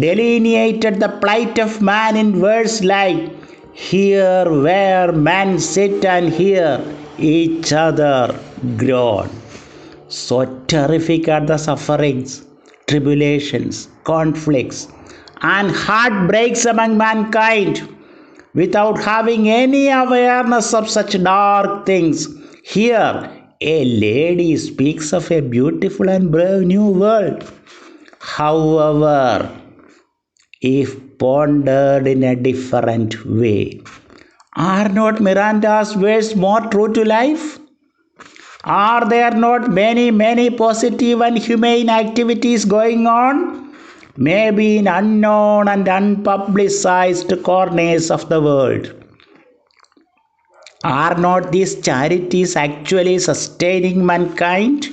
delineated the plight of man in verse like, "Here where men sit and hear each other groan." So terrific are the sufferings, tribulations, conflicts, and heartbreaks among mankind. Without having any awareness of such dark things, here a lady speaks of a beautiful and brave new world. However, if pondered in a different way, are not Miranda's words more true to life? Are there not many positive and humane activities going on? Maybe in unknown and unpublicized corners of the world. Are not these charities actually sustaining mankind,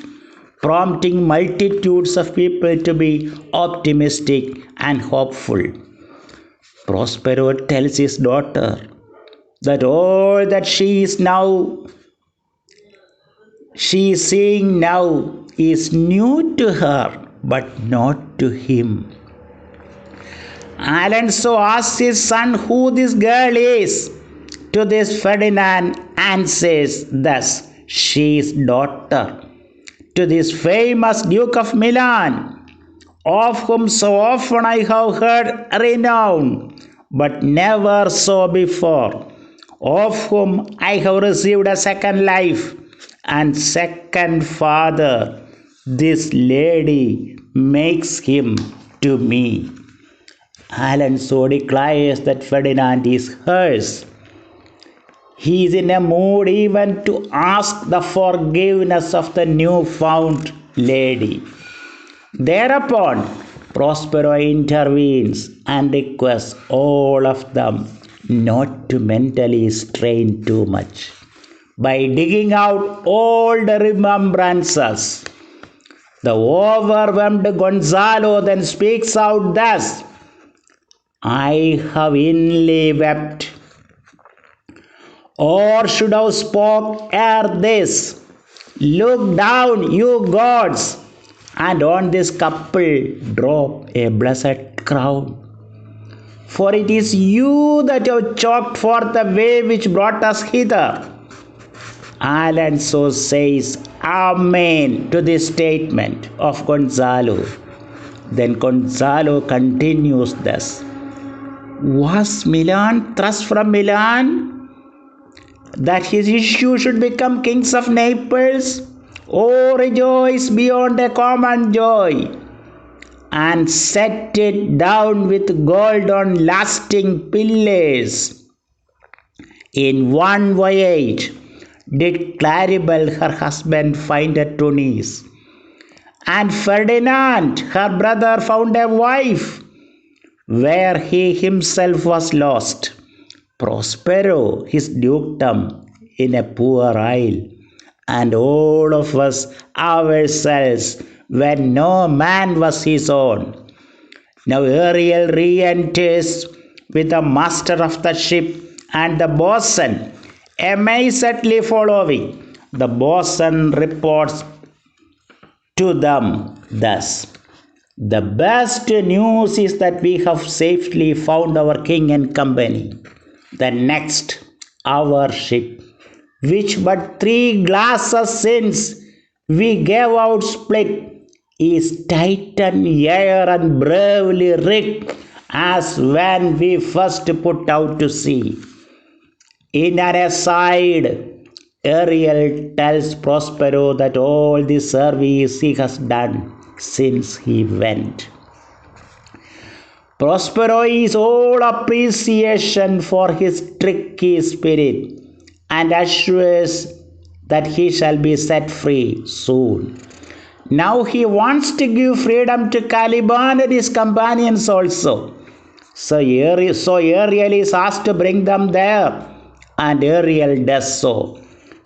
prompting multitudes of people to be optimistic and hopeful? Prospero tells his daughter that all that she is seeing now is new to her, but not to him. Alonso asks his son who this girl is. To this Ferdinand answers thus, "She is daughter to this famous Duke of Milan, of whom so often I have heard renown, but never saw before, of whom I have received a second life and second father. This lady makes him to me." Alonso declares that Ferdinand is hers. He is in a mood even to ask the forgiveness of the newfound lady. Thereupon, Prospero intervenes and requests all of them not to mentally strain too much by digging out old remembrances. The overwhelmed Gonzalo then speaks out thus, "I have inly wept, or should have spoke ere this. Look down, you gods, and on this couple drop a blessed crown. For it is you that have chalked forth the way which brought us hither." Alonso says Amen to this statement of Gonzalo. Then Gonzalo continues thus, "Was Milan thrust from Milan, that his issue should become kings of Naples? Oh, rejoice beyond a common joy, and set it down with gold on lasting pillars. In one voyage did Claribel her husband find at Tunis, and Ferdinand her brother found a wife, where he himself was lost. Prospero his dukedom in a poor isle, and all of us ourselves when no man was his own. Now Ariel re-enters with the master of the ship and the boatswain amazedly following. The boatswain reports to them thus, "The best news is that we have safely found our king and company. The next, our ship, which but 3 glasses since we gave out split, is Titan air and bravely rigged as when we first put out to sea." In an aside, Ariel tells Prospero that all the service he has done since he went. Prospero is all appreciation for his tricky spirit and assures that he shall be set free soon. Now he wants to give freedom to Caliban and his companions also. So Ariel is asked to bring them there, and Ariel does so.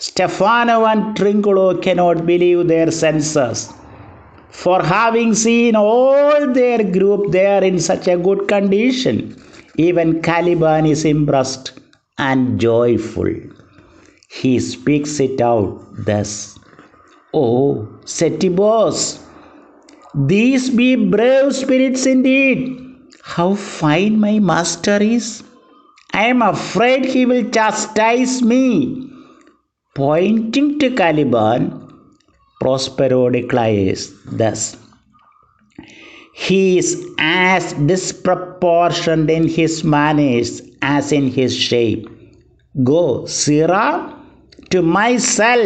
Stefano and Trinculo cannot believe their senses, for having seen all their group there in such a good condition, even Caliban is impressed and joyful. He speaks it out thus: "Oh, Setibos, these be brave spirits indeed. How fine my master is! I am afraid he will chastise me." Pointing to Caliban, Prospero declares thus: "He is as disproportioned in his manners as in his shape. Go, Sirrah, to my cell.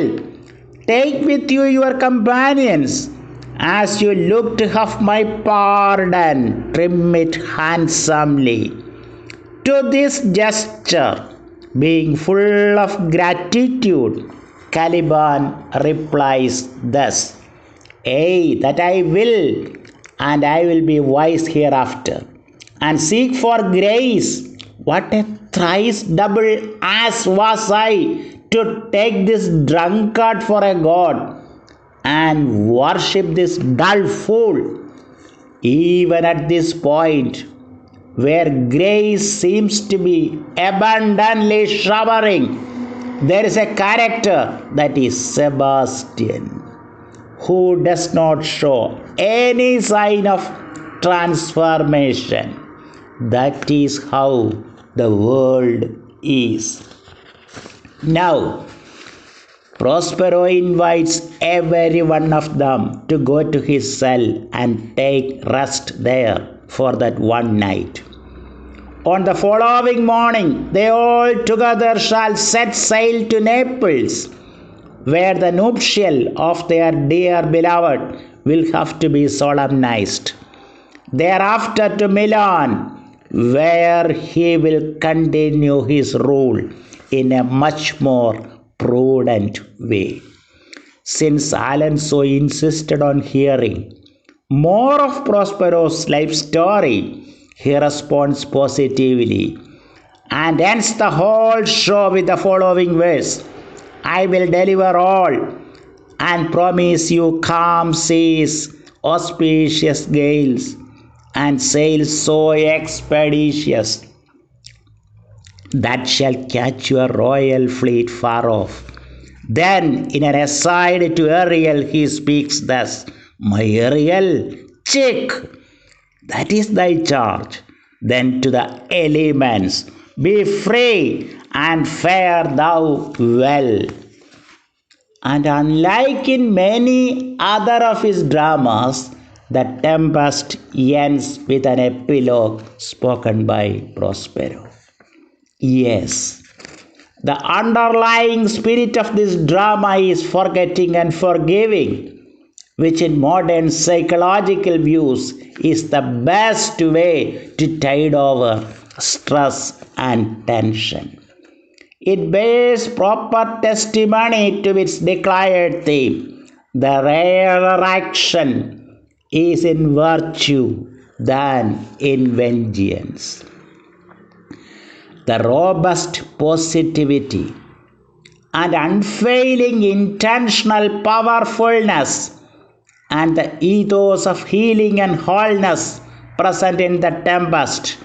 Take with you your companions. As you look to have my pardon, trim it handsomely." To this gesture, being full of gratitude, Caliban replies thus: "Ay, that I will, and I will be wise hereafter, and seek for grace. What a thrice double ass was I to take this drunkard for a god, and worship this dull fool." Even at this point, where grace seems to be abundantly showering, there is a character, that is Sebastian, who does not show any sign of transformation. That is how the world is. Now, Prospero invites every one of them to go to his cell and take rest there for that one night. On the following morning, they all together shall set sail to Naples, where the nuptial of their dear beloved will have to be solemnized. Thereafter to Milan, where he will continue his rule in a much more prudent way. Since Alonso insisted on hearing more of Prospero's life story, he responds positively and ends the whole show with the following verse: "I will deliver all, and promise you calm seas, auspicious gales, and sails so expeditious that shall catch your royal fleet far off." Then, in an aside to Ariel, he speaks thus: "My Ariel, chick, that is thy charge. Then to the elements, be free and fare thou well." And unlike in many other of his dramas, The Tempest ends with an epilogue spoken by Prospero. Yes, the underlying spirit of this drama is forgetting and forgiving, which in modern psychological views is the best way to tide over stress and tension. It bears proper testimony to its declared theme: the rarer action is in virtue than in vengeance. The robust positivity and unfailing intentional powerfulness and the ethos of healing and wholeness present in The Tempest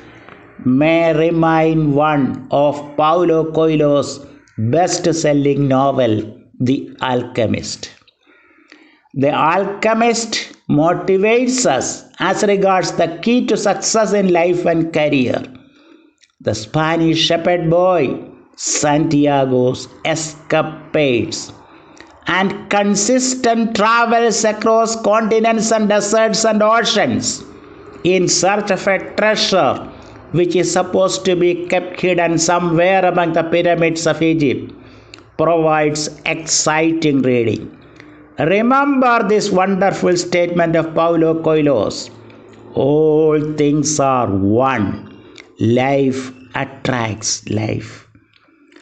may remind one of Paulo Coelho's best-selling novel, The Alchemist. The Alchemist motivates us as regards the key to success in life and career. The Spanish shepherd boy, Santiago's escapades, and consistent travels across continents and deserts and oceans in search of a treasure which is supposed to be kept hidden somewhere among the pyramids of Egypt, provides exciting reading. Remember this wonderful statement of Paulo Coelho's: "All things are one. Life attracts life.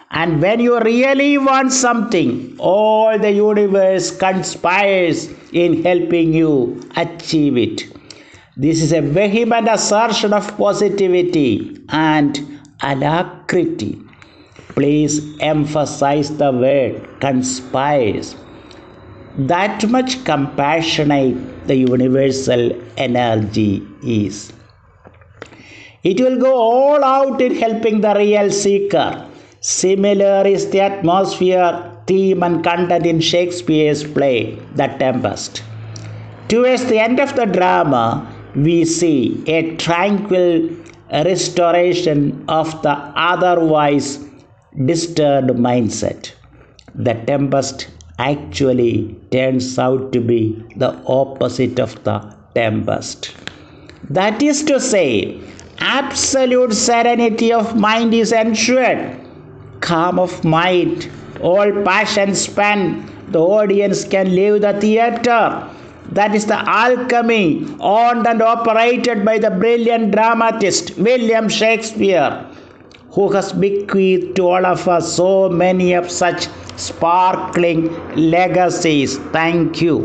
And when you really want something, all the universe conspires in helping you achieve it." This is a vehement assertion of positivity and alacrity. Please emphasize the word conspires. That much compassionate the universal energy is. It will go all out in helping the real seeker Similar is the atmosphere, theme, and content in Shakespeare's play, The Tempest. Towards the end of the drama, we see a tranquil restoration of the otherwise disturbed mindset. The tempest actually turns out to be the opposite of the tempest. That is to say, absolute serenity of mind is ensured. Calm of mind, all passion spent, the audience can leave the theatre. That is the alchemy owned and operated by the brilliant dramatist William Shakespeare, who has bequeathed to all of us so many of such sparkling legacies. Thank you.